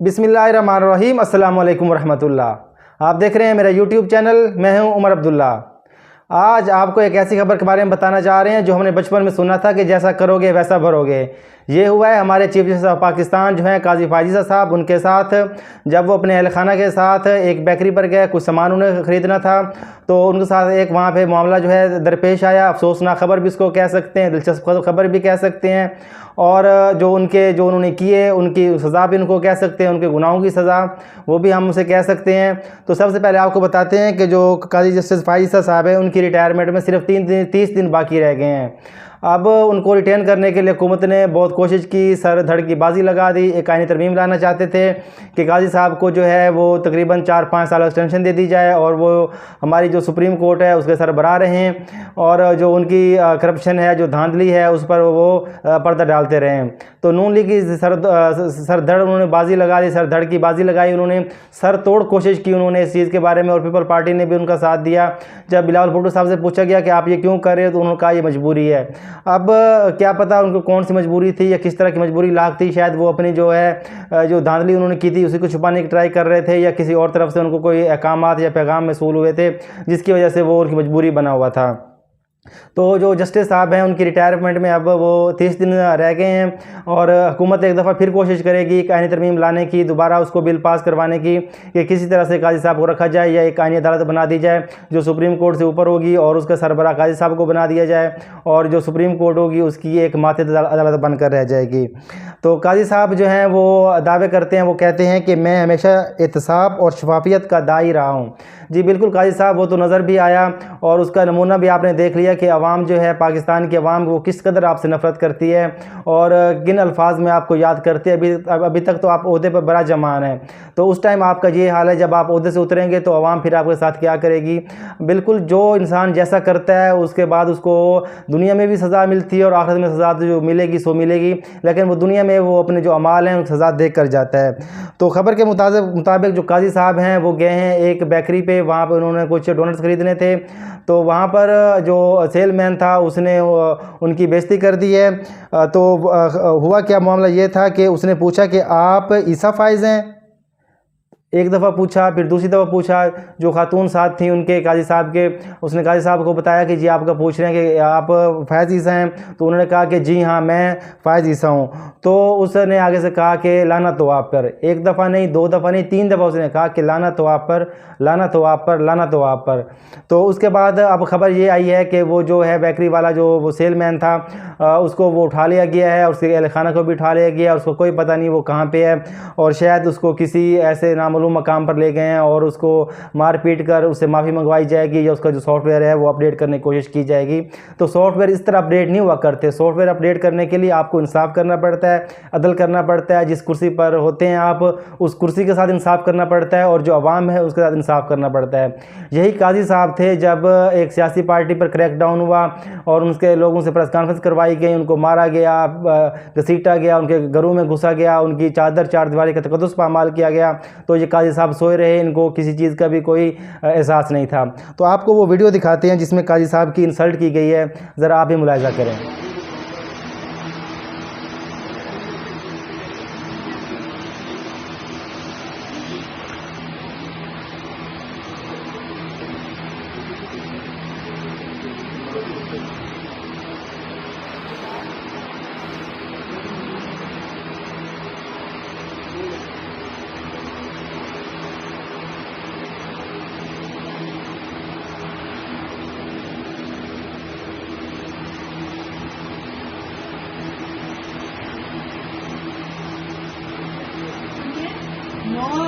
बिस्मिल्लाहिर्रहमानिर्रहीम, अस्सलाम वालेकुम वरहमतुल्लाह। आप देख रहे हैं मेरा यूट्यूब चैनल। मैं हूं उमर अब्दुल्ला। आज आपको एक ऐसी खबर के बारे में बताना चाह रहे हैं जो हमने बचपन में सुना था कि जैसा करोगे वैसा भरोगे। ये हुआ है हमारे चीफ जस्टिस ऑफ पाकिस्तान जो हैं काजी फायज़ साहब, उनके साथ जब वो अपने अहल खाना के साथ एक बेकरी पर गए, कुछ सामान उन्हें ख़रीदना था, तो उनके साथ एक वहाँ पे मामला जो है दरपेश आया। अफसोसनाक खबर भी इसको कह सकते हैं, दिलचस्प खबर भी कह सकते हैं। और जो उन्होंने किए उनकी सज़ा भी उनको कह सकते हैं, उनके गुनाहों की सज़ा वो भी हम उसे कह सकते हैं। तो सबसे पहले आपको बताते हैं कि जो काजी जस्टिस फायज़ साहब है उनकी रिटायरमेंट में सिर्फ 30 दिन बाकी रह गए हैं। अब उनको रिटेन करने के लिए हुकूमत ने बहुत कोशिश की, सर धड़ की बाजी लगा दी। एक आईनी तरमीम लाना चाहते थे कि काजी साहब को जो है वो तकरीबन 4-5 साल एक्सटेंशन दे दी जाए और वो हमारी जो सुप्रीम कोर्ट है उसके सरबराह रहें और जो उनकी करप्शन है, जो धांधली है, उस पर वो पर्दा डालते रहें। तो नून लीग की सर धड़ उन्होंने बाजी लगा दी, सर धड़ की बाजी लगाई, उन्होंने सर तोड़ कोशिश की उन्होंने इस चीज़ के बारे में, और पीपल पार्टी ने भी उनका साथ दिया। जब बिलावल भुट्टो साहब से पूछा गया कि आप ये क्यों कर रहे हो, तो उन्होंने कहा ये मजबूरी है। अब क्या पता उनको कौन सी मजबूरी थी या किस तरह की मजबूरी लाग थी, शायद वो अपनी जो है जो धांधली उन्होंने की थी उसी को छुपाने की ट्राई कर रहे थे, या किसी और तरफ से उनको कोई अहकामात या पैगाम मसूल हुए थे जिसकी वजह से वो उनकी मजबूरी बना हुआ था। तो जो जस्टिस साहब हैं उनकी रिटायरमेंट में अब वो 30 दिन रह गए हैं और हुकूमत एक दफ़ा फिर कोशिश करेगी एक आईनी तरमीम लाने की, दोबारा उसको बिल पास करवाने की कि किसी तरह से काजी साहब को रखा जाए या एक आईनी अदालत बना दी जाए जो सुप्रीम कोर्ट से ऊपर होगी और उसका सरबराह काजी साहब को बना दिया जाए और जो सुप्रीम कोर्ट होगी उसकी एक मातहत अदालत बनकर रह जाएगी। तो काजी साहब जो हैं वो दावे करते हैं, वो कहते हैं कि मैं हमेशा एहतसाब और शफाफियत का दाई रहा हूँ। जी बिल्कुल, काजी साहब वो तो नज़र भी आया और उसका नमूना भी आपने देख लिया कि अवाम जो है, पाकिस्तान की अवाम वो किस कदर आपसे नफ़रत करती है और किन अल्फाज में आपको याद करते हैं। अभी तक तो आप ओहदे पर बड़ा जमान है, तो उस टाइम आपका ये हाल है। जब आप ओहदे से उतरेंगे तो अवाम फिर आपके साथ क्या करेगी। बिल्कुल, जो इंसान जैसा करता है उसके बाद उसको दुनिया में भी सज़ा मिलती है और आखिरत में सज़ा जो मिलेगी सो मिलेगी, लेकिन वो दुनिया में वो अपने जो अमाल हैं उनको सज़ा देख कर जाता है। तो खबर के मुताबिक जो काजी साहब हैं वो गए हैं एक बेकरी पे, वहाँ पर उन्होंने कुछ डोनट्स खरीदने थे, तो वहाँ पर जो सेलमैन था उसने उनकी बेइज्जती कर दी है। तो हुआ क्या, मामला ये था कि उसने पूछा कि आप ईसा फाइज़ हैं। एक दफ़ा पूछा, फिर दूसरी दफ़ा पूछा, जो खातून साथ थी उनके काजी साहब के, उसने काजी साहब को बताया कि जी आपका पूछ रहे हैं कि आप फ़ैज़ ईसा हैं, तो उन्होंने कहा कि जी हाँ मैं फ़ैज़ ईसा हूँ। तो उसने आगे से कहा कि लानत तो आप पर। एक दफ़ा नहीं, 2 दफ़ा नहीं, 3 दफ़ा उसने कहा कि लानत तो आप पर, लानत तो आप पर, लानत तो आप पर। तो उसके बाद अब खबर ये आई है कि वो जो है बेकरी वाला जो वो सेलमैन था उसको वो उठा लिया गया है और उसके अहल खाना को भी उठा लिया गया है। उसको कोई पता नहीं वो कहाँ पे है और शायद उसको किसी ऐसे नामालूम मकाम पर ले गए हैं और उसको मार पीट कर उससे माफ़ी मंगवाई जाएगी या उसका जो सॉफ्टवेयर है वो अपडेट करने की कोशिश की जाएगी। तो सॉफ्टवेयर इस तरह अपडेट नहीं हुआ करते। सॉफ्टवेयर अपडेट करने के लिए आपको इंसाफ करना पड़ता है, अदल करना पड़ता है। जिस कुर्सी पर होते हैं आप उस कुर्सी के साथ इंसाफ करना पड़ता है और जो अवाम है उसके साथ इंसाफ करना पड़ता है। यही काजी साहब थे जब एक सियासी पार्टी पर क्रैकडाउन हुआ और उनके लोगों से प्रेस कॉन्फ्रेंस करवाई गई, उनको मारा गया, घसीटा गया, उनके घरों में घुसा गया, उनकी चादर चार दीवारी का तकद्दुस पामाल किया गया। तो ये काजी साहब सोए रहे, इनको किसी चीज़ का भी कोई एहसास नहीं था। तो आपको वो वीडियो दिखाते हैं जिसमें काजी साहब की इंसल्ट की गई है, ज़रा आप भी मुलाहिज़ा करें।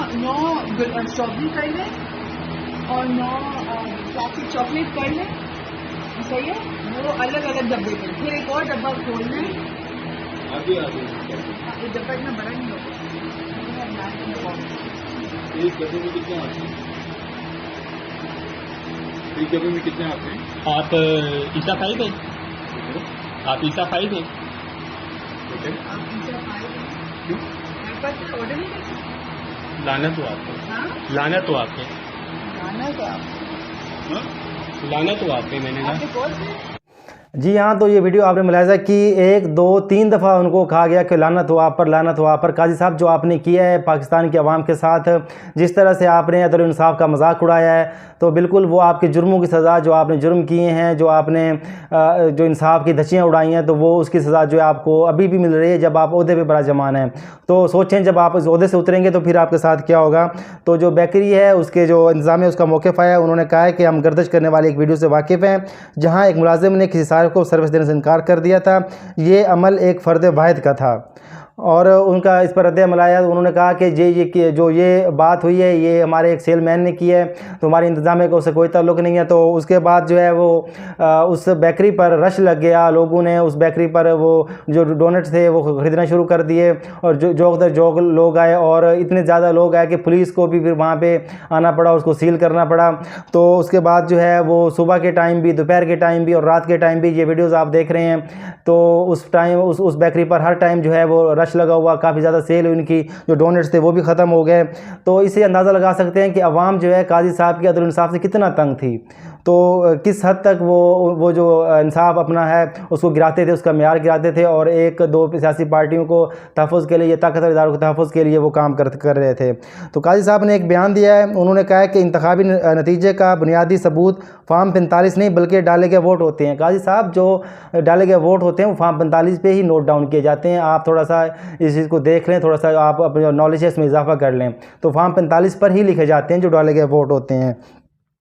नौ स्ट्रॉबेरी कर लें और 9 क्लासिक चॉकलेट कर लें, सही है। वो अलग अलग डब्बे में, फिर एक और डब्बा खोल लें। आगे ये डब्बा इतना बड़ा नहीं होगा। एक डब्बे में कितने आते हैं? एक डब्बे में कितने आते हैं? आप ईसा फाइव हैं? आप ईसा फाइव हैं? आप ईसा फाइव हैं? क्यों? मेरे पास ऑर्डर नहीं करते। लानत हो आपको। हाँ? लानत हो आपके। लानत हो आपको। लानत हो आपके, मैंने कहा। आपने कॉल किया? जी हाँ, तो ये वीडियो आपने मुलाहिजा की 1, 2, 3 दफ़ा उनको कहा गया कि लानत हो आप पर, लानत हो आप पर। काजी साहब, जो आपने किया है पाकिस्तान की आवाम के साथ, जिस तरह से आपने अदल इंसाफ का मजाक उड़ाया है, तो बिल्कुल वो आपके जुर्मों की सज़ा, जो आपने जुर्म किए हैं, जो आपने जो इंसाफ की धज्जियाँ उड़ाई हैं, तो वो उसकी सज़ा जो है आपको अभी भी मिल रही है जब आप ओहदे पे बड़ा जमान है। तो सोचें जब आप इस ओहदे से उतरेंगे तो फिर आपके साथ क्या होगा। तो जो बेकरी है उसके जो इंतज़ाम है उसका मौक़िफ़ आया, उन्होंने कहा है कि हम गर्दिश करने वाली एक वीडियो से वाकिफ़ हैं जहाँ एक मुलाजिम ने किसी साहिब को सर्विस देने से इनकार कर दिया था। ये अमल एक फ़र्द वाहिद का था और उनका इस पर रद्द-ए-अमल आया। उन्होंने कहा कि ये बात हुई है ये हमारे एक सेलमैन ने की है, तो हमारी इंतज़ामिया का उससे कोई ताल्लुक़ नहीं है। तो उसके बाद जो है वो उस बेकरी पर रश लग गया, लोगों ने उस बेकरी पर वो जो डोनट्स थे वो ख़रीदना शुरू कर दिए और जोक लोग आए और इतने ज़्यादा लोग आए कि पुलिस को भी फिर वहाँ पे आना पड़ा, उसको सील करना पड़ा। तो उसके बाद जो है वो सुबह के टाइम भी, दोपहर के टाइम भी और रात के टाइम भी ये वीडियोज़ आप देख रहे हैं। तो उस टाइम उस बेकरी पर हर टाइम जो है वो रश लगा हुआ, काफ़ी ज़्यादा सेल हुई, उनकी जो डोनेट्स थे वो भी ख़त्म हो गए। तो इससे अंदाज़ा लगा सकते हैं कि अवाम जो है काजी साहब के अदल इंसाफ से कितना तंग थी। तो किस हद तक वो जो इंसाफ अपना है उसको गिराते थे, उसका मेयार गिराते थे और 1-2 सियासी पार्टियों को तहफ़्फ़ुज़ के लिए या ताकतवर इदारों के तहफ़्फ़ुज़ के लिए वो काम कर रहे थे। तो काजी साहब ने एक बयान दिया है, उन्होंने कहा है कि इंतखाबी नतीजे का बुनियादी सबूत फ़ॉर्म 45 नहीं बल्कि डाले गए वोट होते हैं। काजी साहब, जो डाले गए वोट होते हैं वो फ़ॉर्म 45 पे ही नोट डाउन किए जाते हैं। आप थोड़ा सा इस चीज़ को देख लें, थोड़ा सा आप अपनी नॉलेज है इसमें इजाफा कर लें। तो फ़ॉर्म 45 पर ही लिखे जाते हैं जो डाले गए वोट होते हैं।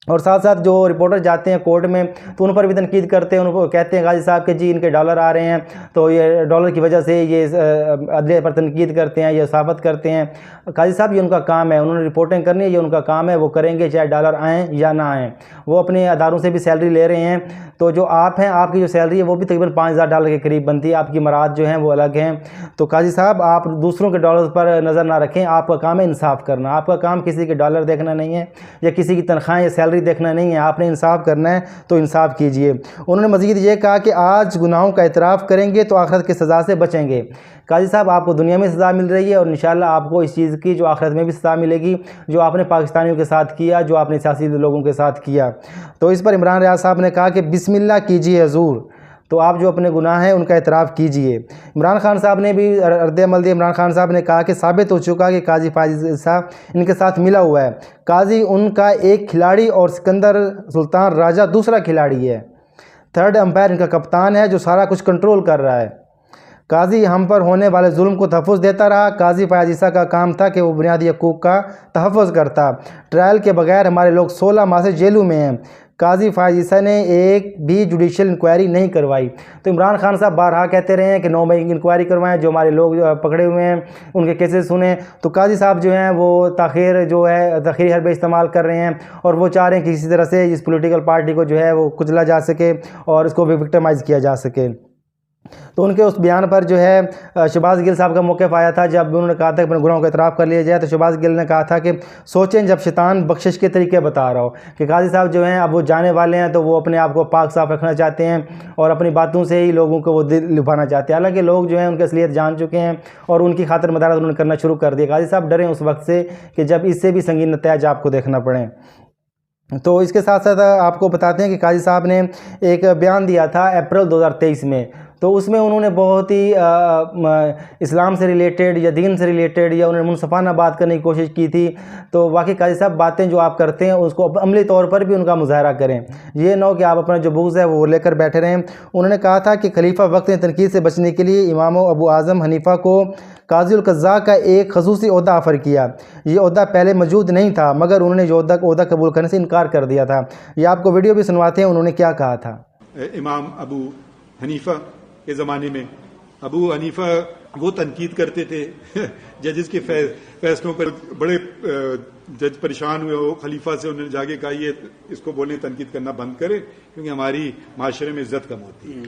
और साथ साथ जो रिपोर्टर जाते हैं कोर्ट में तो उन पर भी तनकीद करते हैं, उनको कहते हैं गाजी साहब के जी इनके डॉलर आ रहे हैं, तो ये डॉलर की वजह से ये अदलिया पर तनकीद करते हैं, ये साबित करते हैं। काजी साहब ये उनका काम है, उन्होंने रिपोर्टिंग करनी है, ये उनका काम है, वो करेंगे चाहे डॉलर आएँ या ना आएँ। वो अपने अदारों से भी सैलरी ले रहे हैं। तो जो आप हैं, आपकी जो सैलरी है वो भी तकरीबन $5000 के करीब बनती है, आपकी मराद जो हैं वो अलग हैं। तो काजी साहब, आप दूसरों के डॉलर पर नज़र ना रखें, आपका काम है इंसाफ करना। आपका काम किसी के डॉलर देखना नहीं है या किसी की तनख्वाह या सैलरी देखना नहीं है, आपने इंसाफ करना है तो इंसाफ कीजिए। उन्होंने मज़ीद ये कहा कि आज गुनाहों का इतराफ़ करेंगे तो आखिरत की सज़ा से बचेंगे। काजी साहब, आपको दुनिया में सज़ा मिल रही है और इंशाअल्लाह आपको इस चीज़ की जो आखिरत में भी सज़ा मिलेगी, जो आपने पाकिस्तानियों के साथ किया, जो आपने सियासी लोगों के साथ किया। तो इस पर इमरान रियाज साहब ने कहा कि बिस्मिल्लाह कीजिए हजूर, तो आप जो अपने गुनाह हैं उनका इतराफ़ कीजिए। इमरान खान साहब ने भी रद्द-ए-अमल दिया। इमरान खान साहब ने कहा कि साबित हो चुका कि काजी फ़ाइज़ ईसा इनके साथ मिला हुआ है। काजी उनका एक खिलाड़ी और सिकंदर सुल्तान राजा दूसरा खिलाड़ी है। थर्ड अंपायर इनका कप्तान है जो सारा कुछ कंट्रोल कर रहा है। काजी हम पर होने वाले जुल्म को तहफ़्फ़ुज़ देता रहा। काजी फ़ाइज़ ईसा का काम था कि वो बुनियादी हकूक़ का तहफ़्फ़ुज़ करता। ट्रायल के बगैर हमारे लोग 16 माह से जेलों में हैं। काजी फ़ाइज़ ईसा ने एक भी जुडिशल इंक्वायरी नहीं करवाई। तो इमरान खान साहब बारहा कहते रहे हैं कि 9 मई की इंक्वायरी करवाएं, जो हमारे लोग पकड़े हुए हैं उनके केसेस सुने। तो काजी साहब जो हैं वो तख़ीरी हरबे इस्तेमाल कर रहे हैं और वो चाह रहे हैं कि किसी तरह से इस पॉलिटिकल पार्टी को जो है वो कुचला जा सके और इसको विक्टिमाइज़ किया जा सके। तो उनके उस बयान पर जो है शहबाज गिल साहब का मौक़िफ़ आया था जब उन्होंने कहा था कि अपने गुनाहों का इतराफ़ कर लिया जाए। तो शहबाज गिल ने कहा था कि सोचें जब शैतान बख्शिश के तरीके बता रहा हो, कि काजी साहब जो हैं अब वो जाने वाले हैं तो वो अपने आप को पाक साफ़ रखना चाहते हैं और अपनी बातों से ही लोगों को वो दिल लुभाना चाहते हैं। हालांकि लोग जो हैं उनकी असलियत जान चुके हैं और उनकी खातिर मदारत उन्होंने करना शुरू कर दिया। काजी साहब डरें उस वक्त से कि जब इससे भी संगीन नतीजे आपको देखना पड़े। तो इसके साथ साथ आपको बताते हैं कि काजी साहब ने एक बयान दिया था अप्रैल 2023 में। तो उसमें उन्होंने बहुत ही इस्लाम से रिलेटेड या दीन से रिलेटेड या उन्होंने मुनसफ़ाना बात करने की कोशिश की थी। तो वाकई काजी साहब बातें जो आप करते हैं उसको अमली तौर पर भी उनका मुज़ाहरा करें, ये ना हो कि आप अपना जो बुग़्ज़ है वो लेकर बैठे रहें। उन्होंने कहा था कि खलीफा वक्त ने तनकीद से बचने के लिए इमाम अबू आज़म हनीफ़ा को काज़ी उल क़ज़्ज़ा का एक ख़ुसूसी ओहदा ऑफ़र किया। ये ओहदा पहले मौजूद नहीं था मगर उन्होंने जो ओहदा कबूल करने से इनकार कर दिया था। ये आपको वीडियो भी सुनवाते हैं उन्होंने क्या कहा था। इमाम अबू हनीफ़ा के ज़माने में अबू हनीफ़ा वो तनकीद करते थे जजेस के फैसलों पर। बड़े जज परेशान हुए, वो खलीफा से उन्होंने जाके कहा ये इसको बोले तनकीद करना बंद करे क्योंकि हमारी माशरे में इज्जत कम होती है।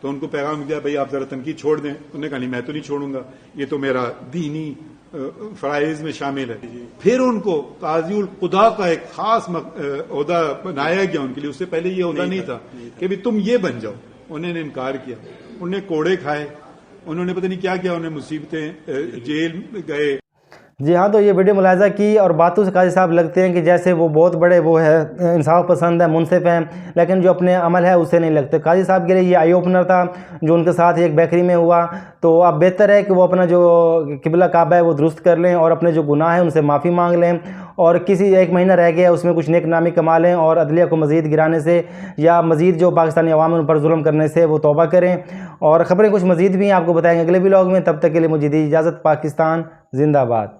तो उनको पैगाम दिया भाई आप ज़रा तनकीद छोड़ दें। उन्होंने कहा नहीं मैं तो नहीं छोड़ूंगा, ये तो मेरा दीनी फ़राइज़ में शामिल है। फिर उनको काज़ी उल क़ुदा का एक खास ओहदा बनाया गया उनके लिए। उससे पहले ये ओहदा नहीं था कि भाई तुम ये बन जाओ। उन्होंने इनकार किया, उन्हें कोड़े खाए, उन्होंने पता नहीं क्या किया, उन्हें मुसीबतें, जेल गए। जी हाँ, तो ये वीडियो मुलाहिज़ा की और बातों से काजी साहब लगते हैं कि जैसे वो बहुत बड़े वो है, इंसाफ पसंद है, मुनसिफ हैं, लेकिन जो अपने अमल है उससे नहीं लगते। काजी साहब के लिए ये आई ओपनर था जो उनके साथ एक बेकरी में हुआ। तो अब बेहतर है कि वो अपना जो किबला काबा है वो दुरुस्त कर लें और अपने जो गुनाह है उनसे माफ़ी मांग लें, और किसी एक महीना रह गया उसमें कुछ नेक नामी कमा लें और अदलिया को मज़ीद गिराने से या मज़ीद जो पाकिस्तानी अवाम उन पर जुल्म करने से वो तौबा करें। और ख़बरें कुछ मज़ीद भी आपको बताएंगे अगले व्लॉग में। तब तक के लिए मुझे दी इजाज़त। पाकिस्तान जिंदाबाद।